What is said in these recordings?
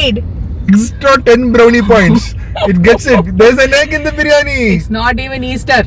side. Extra 10 brownie points. It gets it. There's an egg in the biryani. It's not even Easter.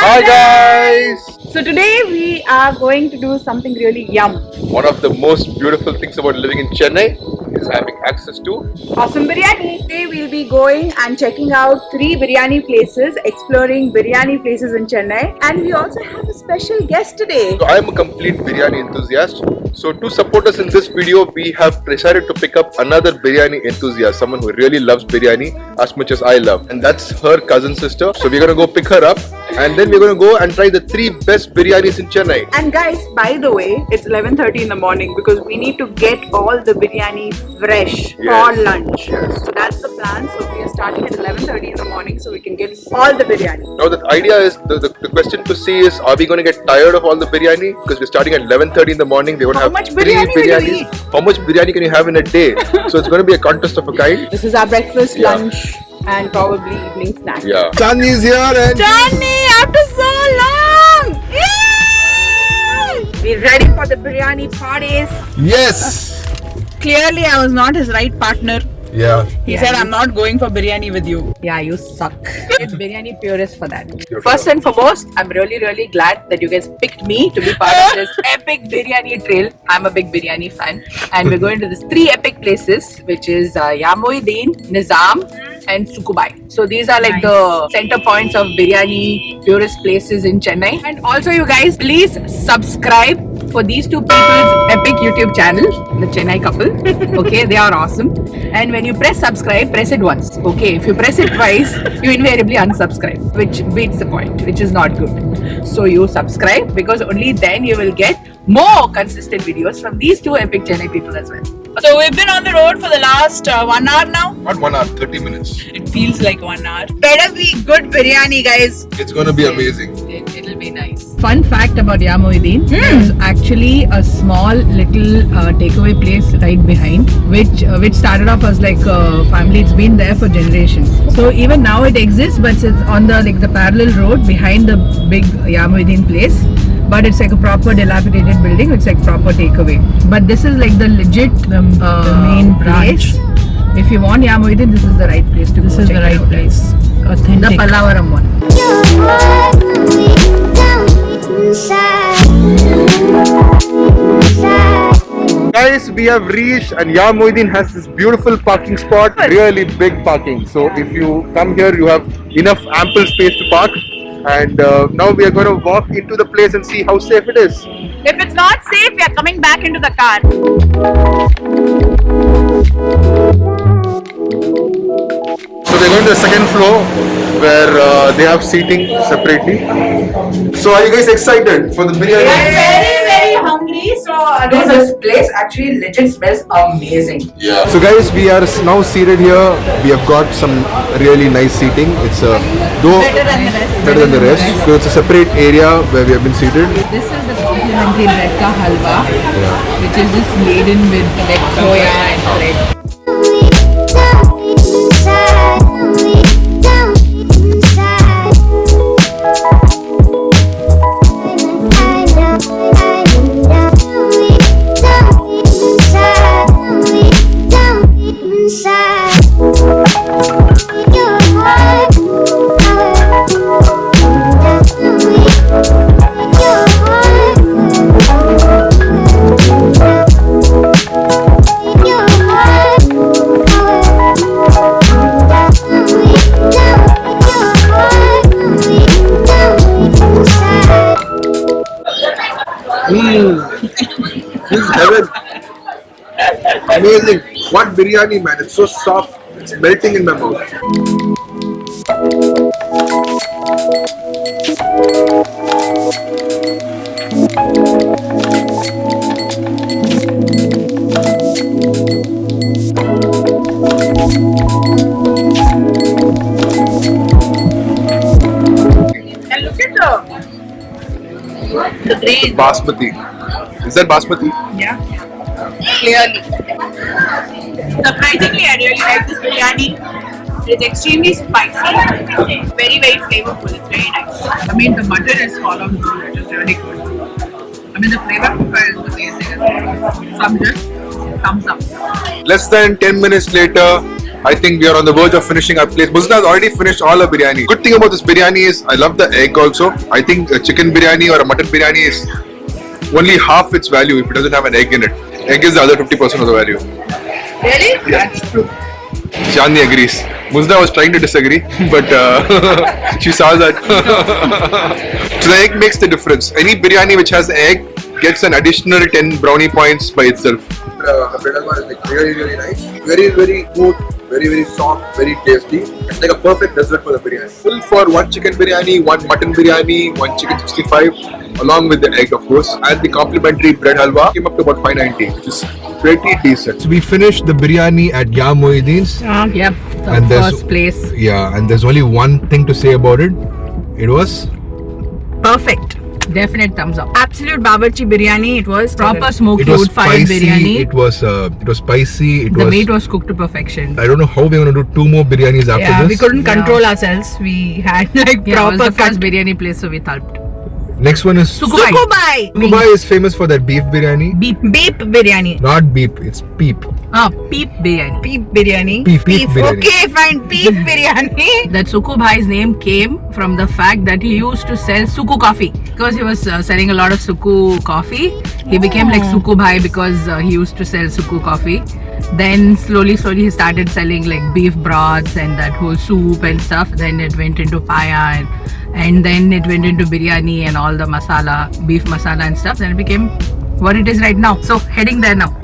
Hi guys. So today we are going to do something really yum. One of the most beautiful things about living in Chennai is having access to Awesome biryani. Today we'll be going and checking out 3 biryani places, exploring biryani places in Chennai, and we also have a special guest today. So I am a complete biryani enthusiast. So to support us in this video, we have decided to pick up another biryani enthusiast, someone who really loves biryani as much as I love, and that's her cousin sister. So we're gonna go pick her up, and then we're gonna go and try the 3 best biryanis in Chennai. And guys, by the way, it's 11:30 in the morning because we need to get all the biryani fresh for lunch. Yes. So that's the plan. So we are starting at 11:30 in the morning so we can get all the biryani. Now the idea is, the question to see is, are we going to get tired of all the biryani? Because we're starting at 11:30 in the morning. We're going to How have much 3 biryani will you biryanis. eat? How much biryani can you have in a day? So it's going to be a contest of a kind. This is our breakfast, Yeah. lunch, and probably evening snack. Yeah. Chandni is here and Johnny, after so long! Yay! We're ready for the biryani parties. yes. Clearly, I was not his right partner. Yeah. He said, I'm not going for biryani with you. Yeah, you suck. It's biryani purist for that. You're First and foremost, I'm really glad that you guys picked me to be part of this epic biryani trail. I'm a big biryani fan. And we're going to these 3 epic places, which is Yamuddin, Nizam, and Sukubai. So these are like the center points of biryani purist places in Chennai. And also you guys, please subscribe for these 2 people's epic YouTube channel, the Chennai couple. Okay, they are awesome. And when you press subscribe, press it once. Okay, if you press it twice, you invariably unsubscribe, which beats the point, which is not good. So you subscribe because only then you will get more consistent videos from these 2 epic Chennai people as well. So we've been on the road for the last 1 hour now. Not 1 hour, 30 minutes. It feels like 1 hour. Better be good biryani, guys. It's going to be amazing. It'll be nice. Fun fact about Yamuddin, there's actually a small little takeaway place right behind, which started off as like a family. It's been there for generations. So even now it exists, but it's on the parallel road behind the big Yamuddin place. But it's like a proper dilapidated building. It's like proper takeaway. But this is like the legit the main place. If you want Yamuddin, this is the right place to go. This is the right place. Authentic. The Pallavaram one. Guys, we have reached, and Yamuddin has this beautiful parking spot, really big parking. So if you come here, you have enough ample space to park. And now we are going to walk into the place and see how safe it is. If it's not safe, we are coming back into the car. So we're going to the second floor where they have seating separately. So are you guys excited for the biryani? Very hungry. So this place actually legit smells amazing. Yeah. So guys, we are now seated here. We have got some really nice seating. It's better than the rest. So it's a separate area where we have been seated. This is the complimentary bread ka halwa, which is just laden with like soya and bread. This is heaven. Amazing. What biryani, man. It's so soft. It's melting in my mouth. And look at the grain. Basmati. Is that basmati? Yeah. Clearly. Surprisingly, I really like this biryani. It's extremely spicy. Very flavorful. It's very nice. I mean, the butter is swallowed, which is really good. I mean, the flavor profile is amazing. So I'm just thumbs up. Less than 10 minutes later, I think we are on the verge of finishing our plate. Musna has already finished all her biryani. Good thing about this biryani is I love the egg also. I think a chicken biryani or a mutton biryani is only half its value if it doesn't have an egg in it. Egg is the other 50% of the value. Really? Yeah. That's true. Chandni agrees. Musna was trying to disagree, but she saw that. So the egg makes the difference. Any biryani which has egg gets an additional 10 brownie points by itself. Bread halwa is like really nice. Very smooth, very soft, very tasty. It's like a perfect dessert for the biryani. Full for one chicken biryani, one mutton biryani, one chicken 65, along with the egg of course, and the complimentary bread halwa came up to about 590, which is pretty decent. So we finished the biryani at Ya Moeddin's. Yep. The And there's- first place. Yeah, and there's only one thing to say about it. It was Perfect. Definite thumbs up. Absolute Bawarchi biryani. It was Proper smoked it was wood fire spicy. biryani. It was spicy. It The was. meat was cooked to perfection. I don't know how we're gonna do 2 more biryanis after Yeah, this. we couldn't Yeah. control ourselves. We had like Yeah, it was proper the first biryani place, so we thought. Next one is Sukubai. Sukubai. Dubai is famous for their beef biryani. Beep. Beep biryani. Not beef, it's peep. Peep biryani. Beef biryani. Beef biryani. Okay, fine. Beef biryani. That Suku Bhai's name came from the fact that he used to sell Suku coffee. Because he was selling a lot of Suku coffee, he became like Suku Bhai because he used to sell Suku coffee. Then slowly he started selling like beef broths and that whole soup and stuff. Then it went into paya and then it went into biryani and all the masala, beef masala and stuff. Then it became what it is right now. So heading there now.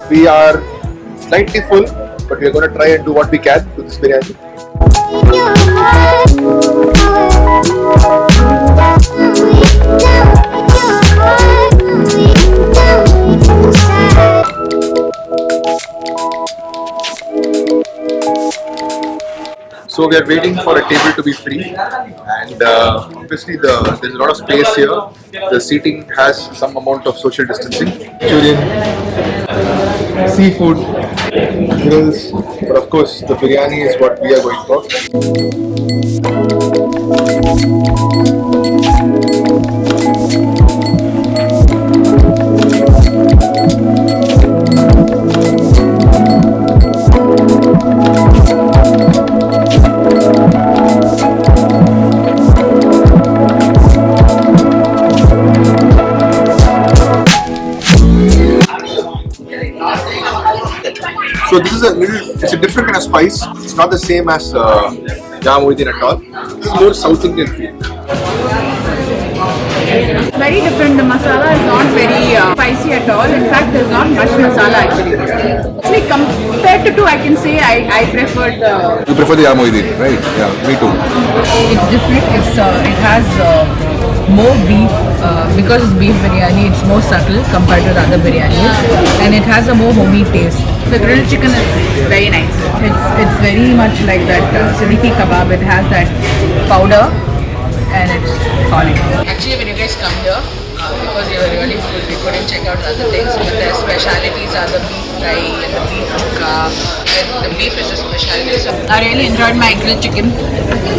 We are slightly full, but we are gonna try and do what we can to this biryani. So we are waiting for a table to be free, and obviously there's a lot of space here. The seating has some amount of social distancing. Manchurian, seafood, grills, but of course the biryani is what we are going for. So this is it's a different kind of spice. It's not the same as Ya Moeddin at all. It's more South Indian feel. Very different. The masala is not very spicy at all. In fact, there's not much masala actually. Actually, compared to two, I can say I prefer the. You prefer the Ya Moeddin, right? Yeah, me too. It's different. It has more beef because it's beef biryani. It's more subtle compared to the other biryanis, and it has a more homey taste. The grilled chicken is very nice. It's very much like that siddiqui kebab. It has that powder, and it's solid. Actually, when you guys come here, because you were really full, we couldn't check out the other things. But their specialities are the beef fry and the beef chukka, and the beef is a specialty. So I really enjoyed my grilled chicken.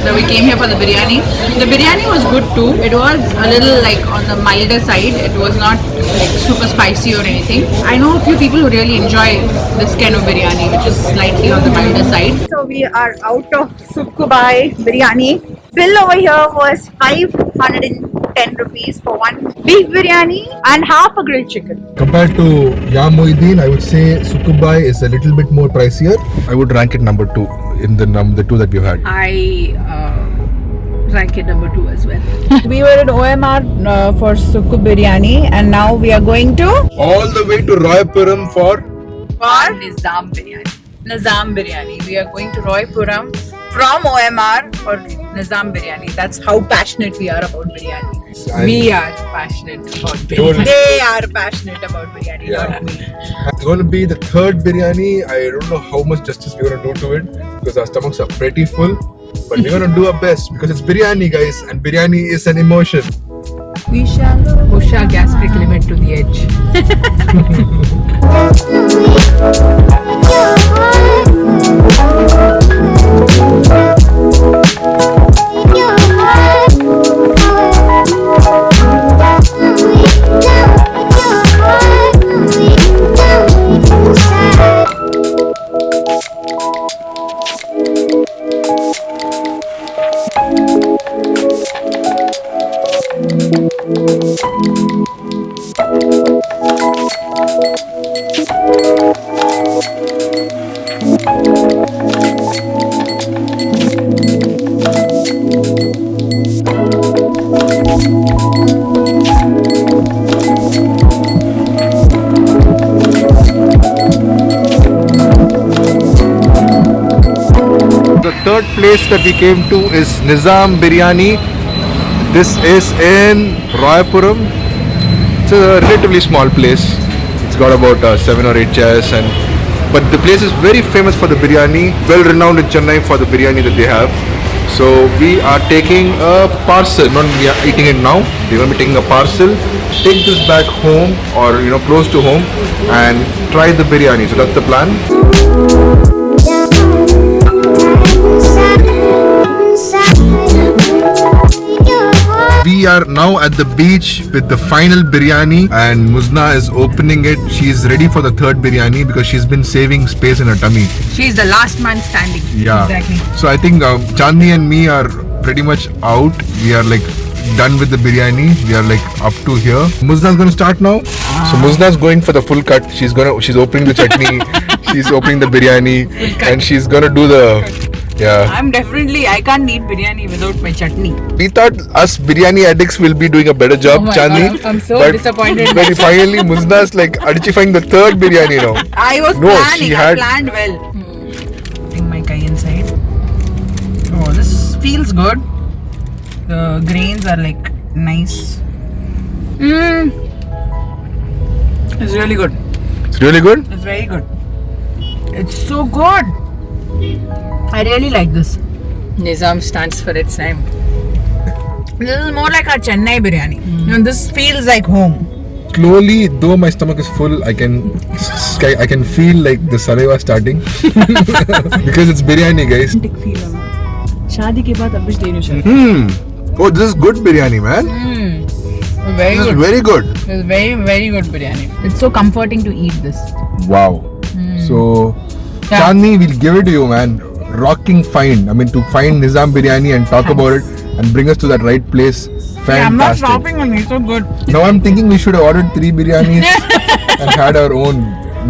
So we came here for the biryani. The biryani was good too. It was a little like on the milder side. It was not like super spicy or anything. I know a few people who really enjoy this kind of biryani, which is slightly on the milder side. So we are out of Sukubai biryani. Bill over here was 510 rupees for one beef biryani and half a grilled chicken. Compared to Ya Moeddin, I would say Sukubai is a little bit more pricier. I would rank it number 2 in the 2 that we've had. I rank it number 2 as well. We were at OMR for Suku biryani and now we are going to All the way to Royapuram for Nizam biryani. Nizam biryani. We are going to Roypuram from OMR for Nizam biryani. That's how passionate we are about biryani. We are passionate about Don't- biryani. They are passionate about biryani, Yeah. not me. It's going to be the 3rd biryani. I don't know how much justice we're going to do to it because our stomachs are pretty full. But we're going to do our best because it's biryani, guys, and biryani is an emotion. We shall Push our gastric limit to the edge. place that we came to is Nizam Biryani. This is in Royapuram. It's a relatively small place. It's got about 7 or 8 chairs, but the place is very famous for the biryani, well renowned in Chennai for the biryani that they have. So we are taking a parcel, not we are eating it now. We're going to be taking a parcel, take this back home or close to home and try the biryani. So that's the plan. We are now at the beach with the final biryani and Muzna is opening it. She is ready for the third biryani because she's been saving space in her tummy. She's the last man standing. Yeah. Exactly. So I think Chandni and me are pretty much out. We are like done with the biryani. We are like up to here. Muzna's going to start now. So Muzna's going for the full cut. She's opening the chutney. She's opening the biryani and she's going to do the... Yeah. I can't eat biryani without my chutney. We thought us biryani addicts will be doing a better job, Oh my Chandni. God, I'm so but disappointed. Very finally, Muzna's like identifying the third biryani now. I was No, planning. she had- I planned well. Putting my guy inside. Oh, this feels good. The grains are like nice. It's really good. It's really good. It's very good. It's so good. I really like this. Nizam stands for its name. This is more like our Chennai biryani. This feels like home. Slowly, though my stomach is full, I can feel like the saliva starting because it's biryani, guys. शादी के बाद अब दे रही Oh, this is good biryani, man. Very This is good. very good. It's very good biryani. It's so comforting to eat this. Wow. So, Yeah. Chandni, we'll give it to you, man. Rocking find. I mean, to find Nizam Biryani and talk about it and bring us to that right place. I'm not Fantastic. stopping on it. So good. Now I'm thinking we should have ordered 3 biryanis and had our own,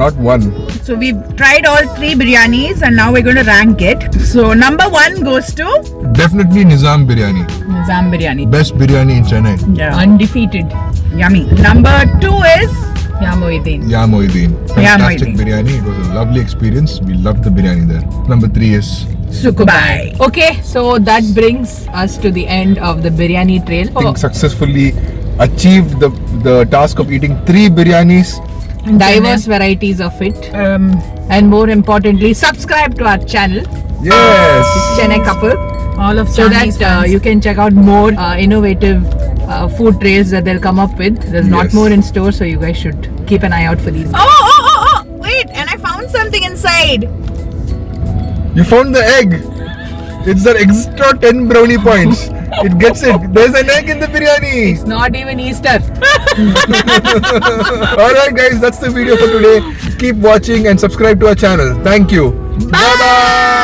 not one. So we've tried all 3 biryanis and now we're going to rank it. So number 1 goes to Definitely Nizam Biryani. Nizam biryani. Best biryani in Chennai. Undefeated. Yummy. Number 2 is Yamoidin. Ya Moideen. Fantastic Moideen. biryani. It was a lovely experience. We loved the biryani there. Number 3 is Sukubai. Okay, so that brings us to the end of the biryani trail. I think successfully achieved the task of eating 3 biryanis. Diverse varieties of it. And more importantly, subscribe to our channel, Yes. Chennai Couple, All of so Chandni's that fans. you can check out more innovative food trails that they'll come up with. There's Yes. lot more in store, so you guys should keep an eye out for these. Oh! Wait, and I found something inside. You found the egg. It's the extra 10 brownie points. It gets it. There's an egg in the biryani. It's not even Easter. Alright guys, that's the video for today. Keep watching and subscribe to our channel. Thank you. Bye bye.